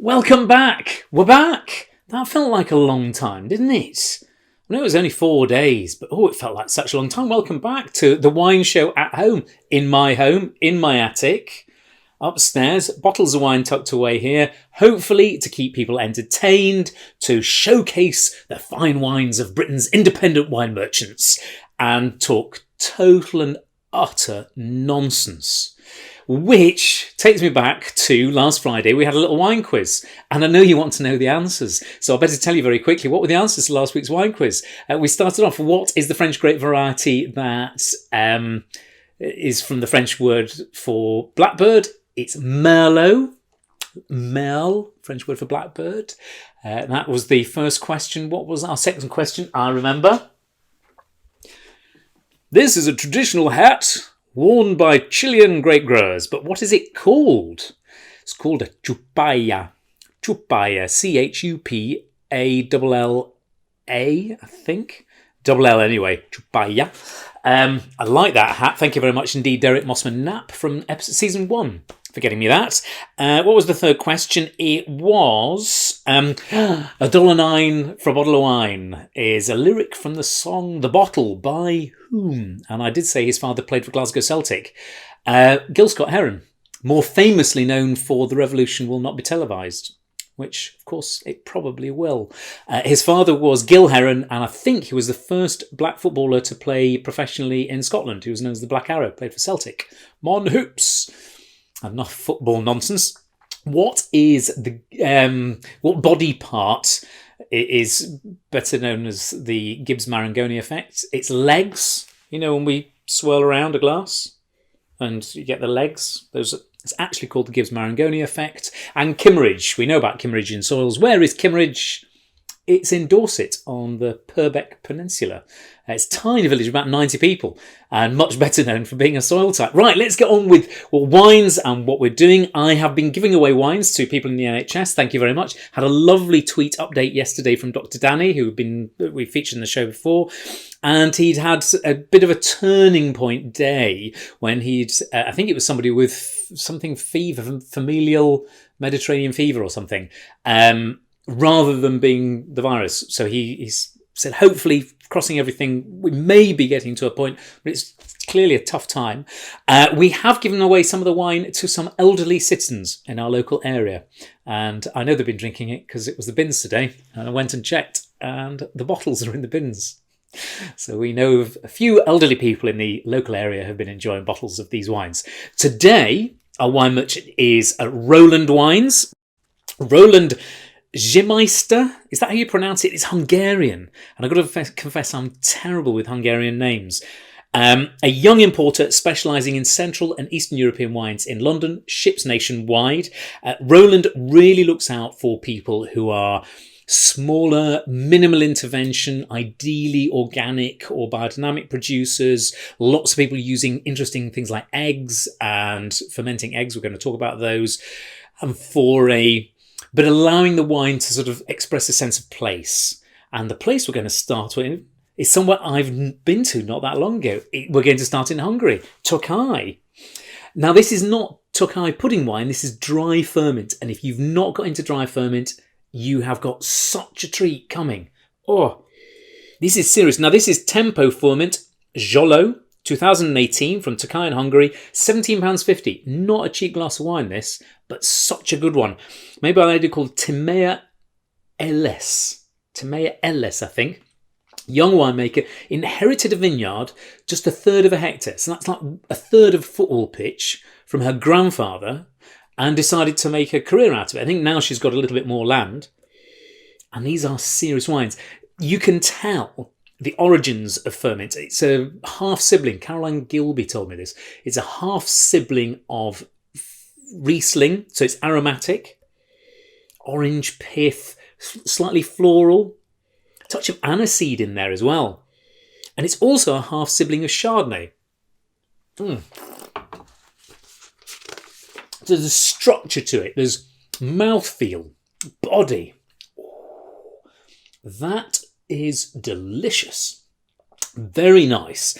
Welcome back! We're back! That felt like a long time, didn't it? I know it was only 4 days, but it felt like such a long time. Welcome back to the wine show at home, in my attic, upstairs, bottles of wine tucked away here, hopefully to keep people entertained, to showcase the fine wines of Britain's independent wine merchants, and talk total and utter nonsense. Which takes me back to last Friday. We had a little wine quiz, and I know you want to know the answers, so I better tell you very quickly what were the answers to last week's wine quiz. We started off, what is the French grape variety that is from the French word for blackbird? It's Merlot. Merle, French word for blackbird. That was the first question. What was our second question? I remember. This is a traditional hat worn by Chilean grape growers, but what is it called? It's called a chupalla. Chupalla, C-H-U-P-A-L-L-A, I think. Double L anyway, chupalla. I like that hat. Thank you very much indeed, Derek Mossman-Knapp from season 1 for getting me that. What was the third question? It was $1.09 for a bottle of wine is a lyric from the song The Bottle by whom? And I did say his father played for Glasgow Celtic. Gil Scott-Heron, more famously known for The Revolution Will Not Be Televised, which, of course, it probably will. His father was Gil Heron, and I think he was the first black footballer to play professionally in Scotland. He was known as the Black Arrow, played for Celtic. Mon hoops! Enough football nonsense. What is the what body part is better known as the Gibbs-Marangoni effect? It's legs. You know, when we swirl around a glass and you get the legs, those. It's actually called the Gibbs-Marangoni effect. And Kimmeridge. We know about Kimmeridge in soils. Where is Kimmeridge? It's in Dorset on the Purbeck Peninsula. It's a tiny village of about 90 people and much better known for being a soil type. Right, let's get on with wines and what we're doing. I have been giving away wines to people in the NHS. Thank you very much. Had a lovely tweet update yesterday from Dr. Danny, we featured in the show before. And he'd had a bit of a turning point day when I think it was somebody with something fever, familial Mediterranean fever or something, rather than being the virus. So he said, hopefully, crossing everything, we may be getting to a point, but it's clearly a tough time. We have given away some of the wine to some elderly citizens in our local area. And I know they've been drinking it because it was the bins today. And I went and checked, and the bottles are in the bins. So we know of a few elderly people in the local area have been enjoying bottles of these wines. Today, our wine merchant is Roland Wines. Roland Zimeister, is that how you pronounce it? It's Hungarian. And I've got to confess I'm terrible with Hungarian names. A young importer specialising in Central and Eastern European wines in London, ships nationwide. Roland really looks out for people who are smaller, minimal intervention, ideally organic or biodynamic producers. Lots of people using interesting things like eggs and fermenting eggs. We're going to talk about those. But allowing the wine to sort of express a sense of place. And the place we're going to start with is somewhere I've been to not that long ago. We're going to start in Hungary, Tokaj. Now, this is not Tokaj pudding wine. This is dry Furmint. And if you've not got into dry Furmint, you have got such a treat coming. Oh, this is serious. Now, this is Tempo Furmint Szolo, 2018 from Tokaj in Hungary, £17.50. Not a cheap glass of wine, this, but such a good one. Made by a lady called Timea Ellis. Timea Ellis, I think. Young winemaker, inherited a vineyard just a third of a hectare. So that's like a third of a football pitch from her grandfather, and decided to make a career out of it. I think now she's got a little bit more land. And these are serious wines. You can tell the origins of Furmint. It's a half-sibling. Caroline Gilby told me this. It's a half-sibling of Riesling, so it's aromatic, orange pith, slightly floral, a touch of aniseed in there as well. And it's also a half-sibling of Chardonnay. There's a structure to it. There's mouthfeel, body. That is delicious. Very nice.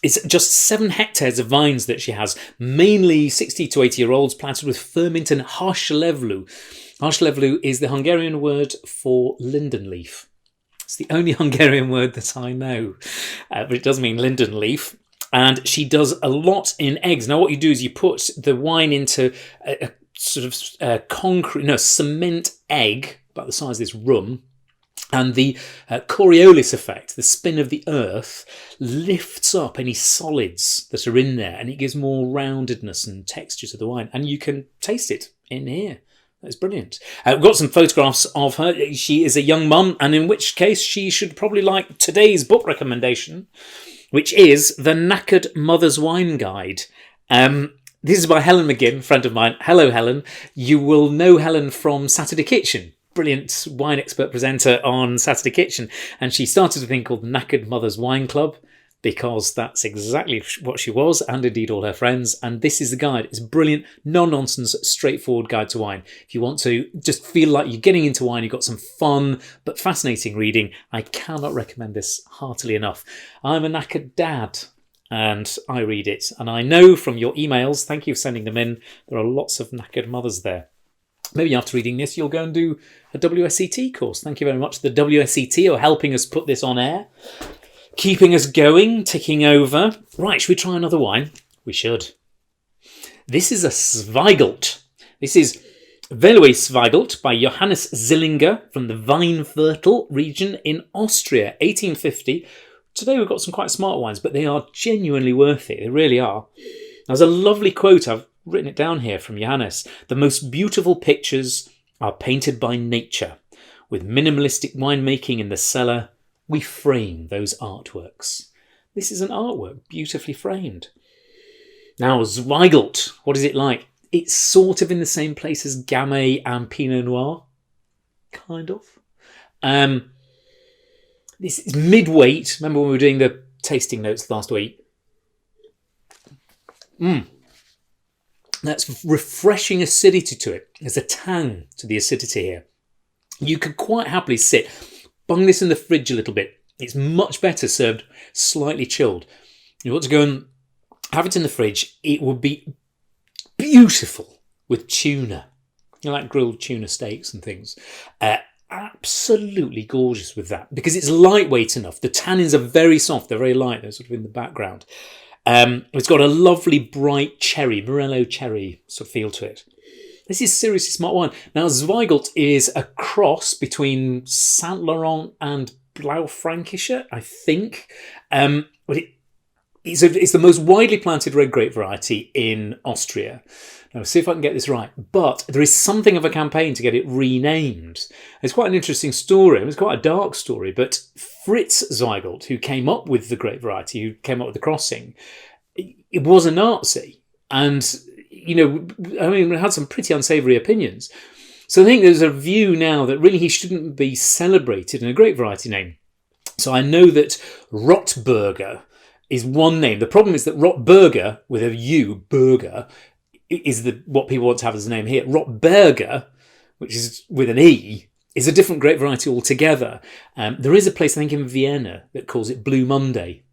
It's just 7 hectares of vines that she has, mainly 60 to 80-year-olds planted with Furmint and Haslevlu. Haslevlu is the Hungarian word for linden leaf. It's the only Hungarian word that I know, but it does mean linden leaf. And she does a lot in eggs. Now, what you do is you put the wine into a sort of cement egg, about the size of this room, and the Coriolis effect, the spin of the earth, lifts up any solids that are in there, and it gives more roundedness and texture to the wine. And you can taste it in here. That's brilliant. We've got some photographs of her. She is a young mum, and in which case she should probably like today's book recommendation, which is The Knackered Mother's Wine Guide. This is by Helen McGinn, friend of mine. Hello, Helen. You will know Helen from Saturday Kitchen. Brilliant wine expert presenter on Saturday Kitchen. And she started a thing called Knackered Mother's Wine Club, because that's exactly what she was, and indeed all her friends. And this is the guide. It's a brilliant, no-nonsense, straightforward guide to wine. If you want to just feel like you're getting into wine, you've got some fun but fascinating reading, I cannot recommend this heartily enough. I'm a knackered dad, and I read it. And I know from your emails, thank you for sending them in, there are lots of knackered mothers there. Maybe after reading this, you'll go and do a WSET course. Thank you very much. The WSET are helping us put this on air, keeping us going, ticking over. Right, should we try another wine? We should. This is a Zweigelt. This is Velue Zweigelt by Johannes Zillinger from the Weinviertel region in Austria, 1850. Today we've got some quite smart wines, but they are genuinely worth it. They really are. There's a lovely quote, I've written it down here, from Johannes. The most beautiful pictures are painted by nature. With minimalistic winemaking in the cellar, we frame those artworks. This is an artwork, beautifully framed. Now, Zweigelt, what is it like? It's sort of in the same place as Gamay and Pinot Noir, kind of. This is mid-weight. Remember when we were doing the tasting notes last week? That's refreshing acidity to it. There's a tang to the acidity here. You could quite happily sit, bung this in the fridge a little bit. It's much better served slightly chilled. You want to go and have it in the fridge. It would be beautiful with tuna. You like grilled tuna steaks and things. Absolutely gorgeous with that, because it's lightweight enough. The tannins are very soft. They're very light. They're sort of in the background. It's got a lovely bright cherry, Morello cherry sort of feel to it. This is seriously smart wine. Now, Zweigelt is a cross between Saint Laurent and Blaufränkische, I think. But it's the most widely planted red grape variety in Austria. Now, see if I can get this right. But there is something of a campaign to get it renamed. It's quite an interesting story. It was quite a dark story. But Fritz Zweigelt, who came up with the grape variety, who came up with the crossing, it was a Nazi. And, it had some pretty unsavoury opinions. So I think there's a view now that really he shouldn't be celebrated in a grape variety name. So I know that Rotburger is one name. The problem is that Rotburger, with a U, burger, is what people want to have as a name here. Rotberger, which is with an E, is a different grape variety altogether. There is a place, I think, in Vienna that calls it Blue Monday,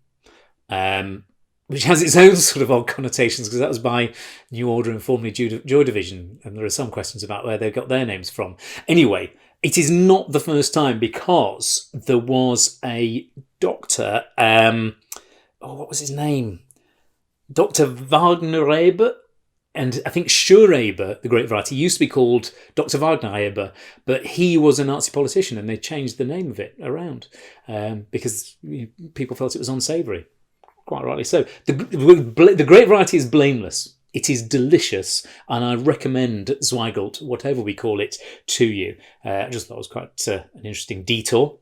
which has its own sort of odd connotations, because that was by New Order and formerly Joy Division, and there are some questions about where they got their names from. Anyway, it is not the first time, because there was a doctor, what was his name? Dr. Wagner-Reber, and I think Schurreber, the grape variety, used to be called Dr. Wagner-Reber, but he was a Nazi politician, and they changed the name of it around because people felt it was unsavoury. Quite rightly so. The grape variety is blameless. It is delicious, and I recommend Zweigelt, whatever we call it, to you. I just thought it was quite an interesting detour.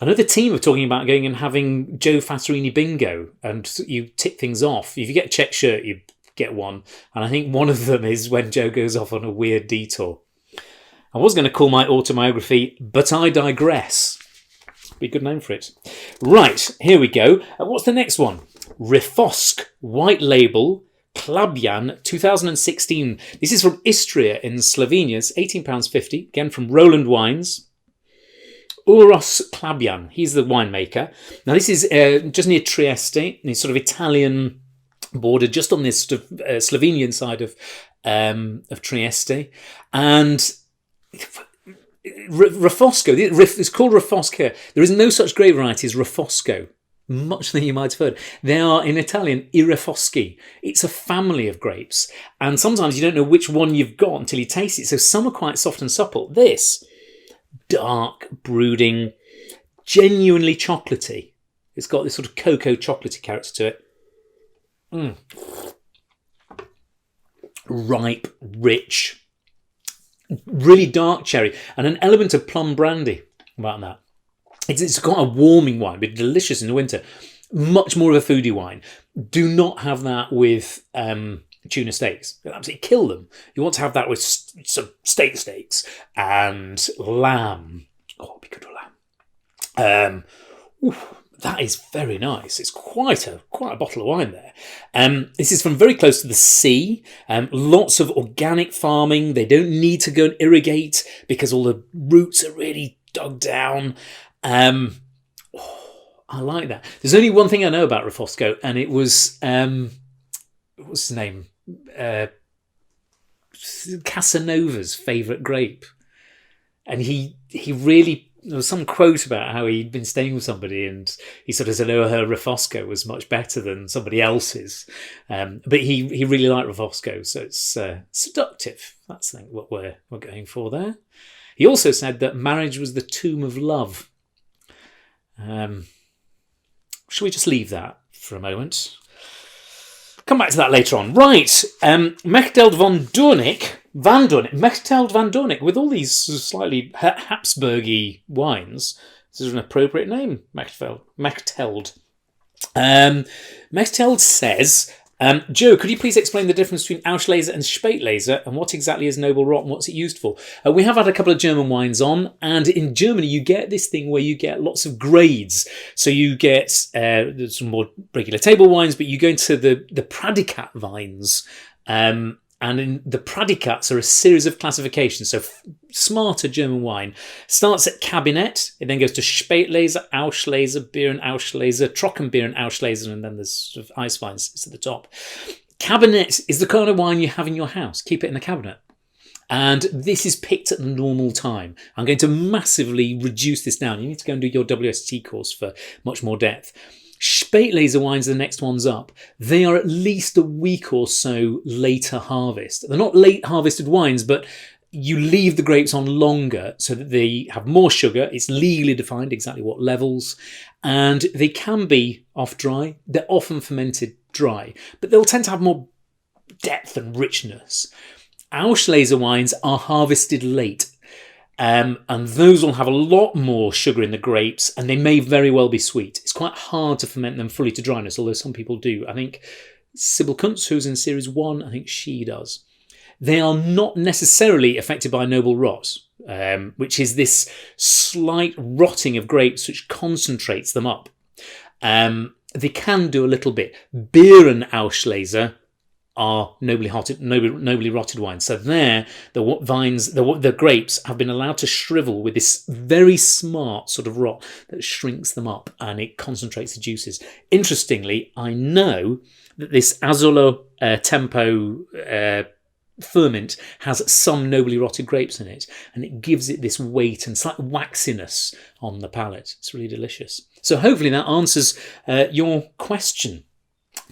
I know the team are talking about going and having Joe Fattorini bingo, and you tick things off. If you get a check shirt, you get one. And I think one of them is when Joe goes off on a weird detour. I was going to call my autobiography, But I Digress. Be a good name for it. Right, here we go. What's the next one? Refosk, white label, Klabjan, 2016. This is from Istria in Slovenia. It's £18.50, again from Roland Wines. Uros Klabjan. He's the winemaker. Now, this is just near Trieste, in this sort of Italian border, just on this sort of Slovenian side of Trieste. And Refosco, it's called Refosk here. There is no such grape variety as Refosco, much than you might have heard. They are, in Italian, I Refoschi. It's a family of grapes. And sometimes you don't know which one you've got until you taste it. So some are quite soft and supple. This, dark, brooding, genuinely chocolatey. It's got this sort of cocoa chocolatey character to it. Ripe, rich, really dark cherry, and an element of plum brandy about that. It's got a warming wine, but delicious in the winter. Much more of a foodie wine. Do not have that with tuna steaks. It'll absolutely kill them. You want to have that with some steaks and lamb. Oh, it'll be good with lamb. That is very nice. It's quite a bottle of wine there. This is from very close to the sea. Lots of organic farming. They don't need to go and irrigate because all the roots are really dug down. I like that. There's only one thing I know about Refosco, and it was what's his name? Casanova's favourite grape, and he really. There was some quote about how he'd been staying with somebody and he sort of said, oh, her Refosco was much better than somebody else's. But he really liked Refosco, so it's seductive. That's what we're going for there. He also said that marriage was the tomb of love. Shall we just leave that for a moment? Come back to that later on. Right, Mechteld van Doornik, with all these slightly Habsburgy wines. This is an appropriate name, Mechteld. Mechteld says, Joe, could you please explain the difference between Auslese and Spätlese and what exactly is noble rot and what's it used for? We have had a couple of German wines on, and in Germany you get this thing where you get lots of grades. So you get some more regular table wines, but you go into the Pradikat vines, and in the Pradikats are a series of classifications. So smarter German wine starts at Kabinett, it then goes to Spätlese, Auslese, Bier and Auslese, Trockenbier and Auslese, and then there's sort of ice wines at the top. Kabinett is the kind of wine you have in your house. Keep it in the cabinet. And this is picked at the normal time. I'm going to massively reduce this down. You need to go and do your WST course for much more depth. Spätlese wines are the next ones up. They are at least a week or so later harvest. They're not late harvested wines, but you leave the grapes on longer so that they have more sugar. It's legally defined exactly what levels. And they can be off dry. They're often fermented dry, but they'll tend to have more depth and richness. Auslese wines are harvested late. And those will have a lot more sugar in the grapes, and they may very well be sweet. It's quite hard to ferment them fully to dryness, although some people do. I think Sybil Kuntz, who's in Series 1, I think she does. They are not necessarily affected by noble rot, which is this slight rotting of grapes which concentrates them up. They can do a little bit. Bier and Auslese are nobly rotted wines. So there, the grapes have been allowed to shrivel with this very smart sort of rot that shrinks them up and it concentrates the juices. Interestingly, I know that this Szolo Tempo Furmint has some nobly rotted grapes in it, and it gives it this weight and slight waxiness on the palate. It's really delicious. So hopefully that answers your question.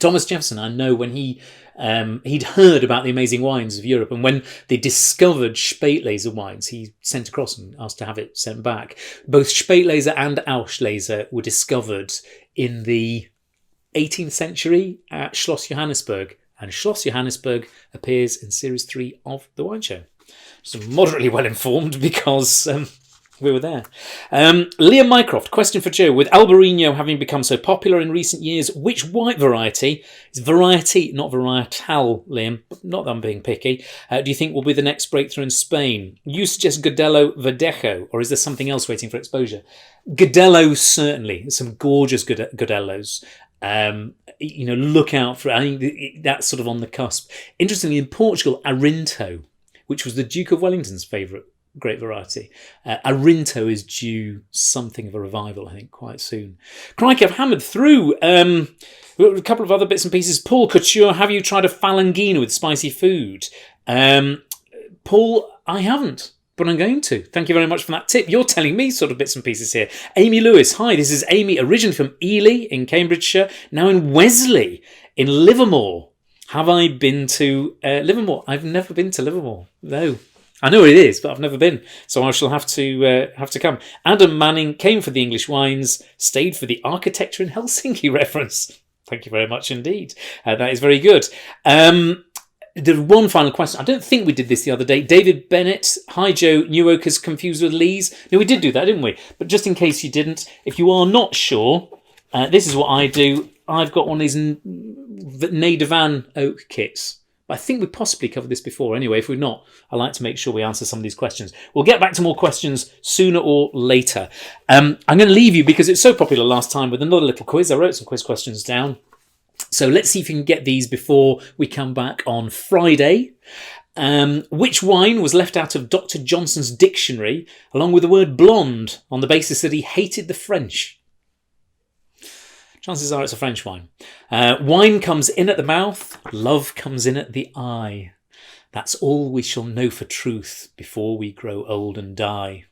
Thomas Jefferson, I know when he'd heard about the amazing wines of Europe, and when they discovered Spätlese wines, he sent across and asked to have it sent back. Both Spätlese and Auslese were discovered in the 18th century at Schloss Johannesburg, and Schloss Johannesburg appears in Series 3 of The Wine Show. So moderately well informed because we were there. Liam Mycroft, question for Joe. With Albarino having become so popular in recent years, which white variety, is variety, not varietal, Liam, not that I'm being picky, do you think will be the next breakthrough in Spain? You suggest Godello Verdejo, or is there something else waiting for exposure? Godello, certainly. Some gorgeous Godellos. Look out for it. I think that's sort of on the cusp. Interestingly, in Portugal, Arinto, which was the Duke of Wellington's favourite great variety. Arinto is due something of a revival, I think, quite soon. Crikey, I've hammered through a couple of other bits and pieces. Paul Couture, have you tried a falangina with spicy food? Paul, I haven't, but I'm going to. Thank you very much for that tip. You're telling me sort of bits and pieces here. Amy Lewis, hi, this is Amy, originally from Ely in Cambridgeshire, now in Wesley in Livermore. Have I been to Livermore? I've never been to Livermore. No. I know where it is, but I've never been, so I shall have to come. Adam Manning came for the English wines, stayed for the architecture in Helsinki reference. Thank you very much indeed. That is very good. There's one final question. I don't think we did this the other day. David Bennett, hi Joe, New Oakers confused with Lees. No, we did do that, didn't we? But just in case you didn't, if you are not sure, this is what I do. I've got one of these Nedervan oak kits. I think we possibly covered this before. Anyway, if we've not, I like to make sure we answer some of these questions. We'll get back to more questions sooner or later. I'm going to leave you, because it's so popular last time, with another little quiz. I wrote some quiz questions down. So let's see if you can get these before we come back on Friday. Which wine was left out of Dr. Johnson's dictionary, along with the word blonde, on the basis that he hated the French? Chances are it's a French wine. Wine comes in at the mouth, love comes in at the eye. That's all we shall know for truth before we grow old and die.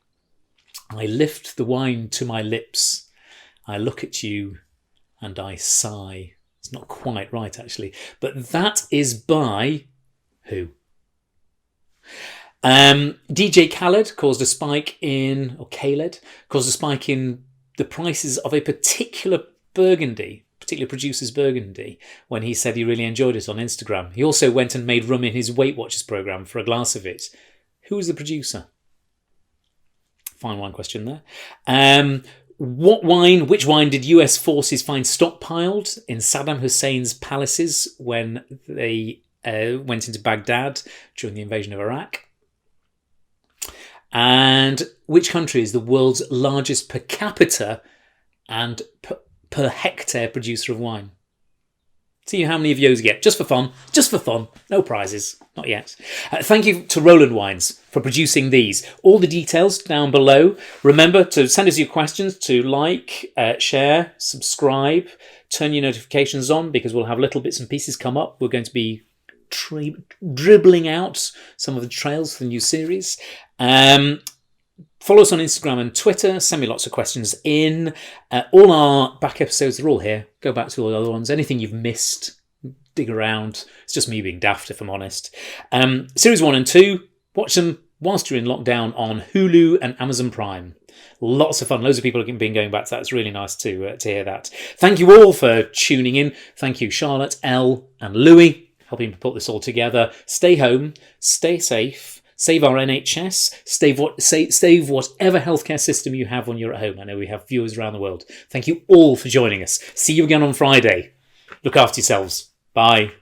I lift the wine to my lips, I look at you and I sigh. It's not quite right, actually, but that is by who? DJ Khaled caused a spike in the prices of a particular producer's Burgundy, when he said he really enjoyed it on Instagram. He also went and made rum in his Weight Watchers programme for a glass of it. Who was the producer? Fine wine question there. Which wine did US forces find stockpiled in Saddam Hussein's palaces when they went into Baghdad during the invasion of Iraq? And which country is the world's largest per capita and per hectare producer of wine? See how many of those you get. Just for fun. No prizes. Not yet. Thank you to Roland Wines for producing these. All the details down below. Remember to send us your questions, to like, share, subscribe, turn your notifications on, because we'll have little bits and pieces come up. We're going to be dribbling out some of the trails for the new series. Follow us on Instagram and Twitter. Send me lots of questions in. All our back episodes are all here. Go back to all the other ones. Anything you've missed, dig around. It's just me being daft, if I'm honest. Series 1 and 2, watch them whilst you're in lockdown on Hulu and Amazon Prime. Lots of fun. Loads of people have been going back to that. It's really nice to hear that. Thank you all for tuning in. Thank you, Charlotte, Elle and Louis, helping to put this all together. Stay home. Stay safe. Save our NHS, save whatever healthcare system you have when you're at home. I know we have viewers around the world. Thank you all for joining us. See you again on Friday. Look after yourselves. Bye.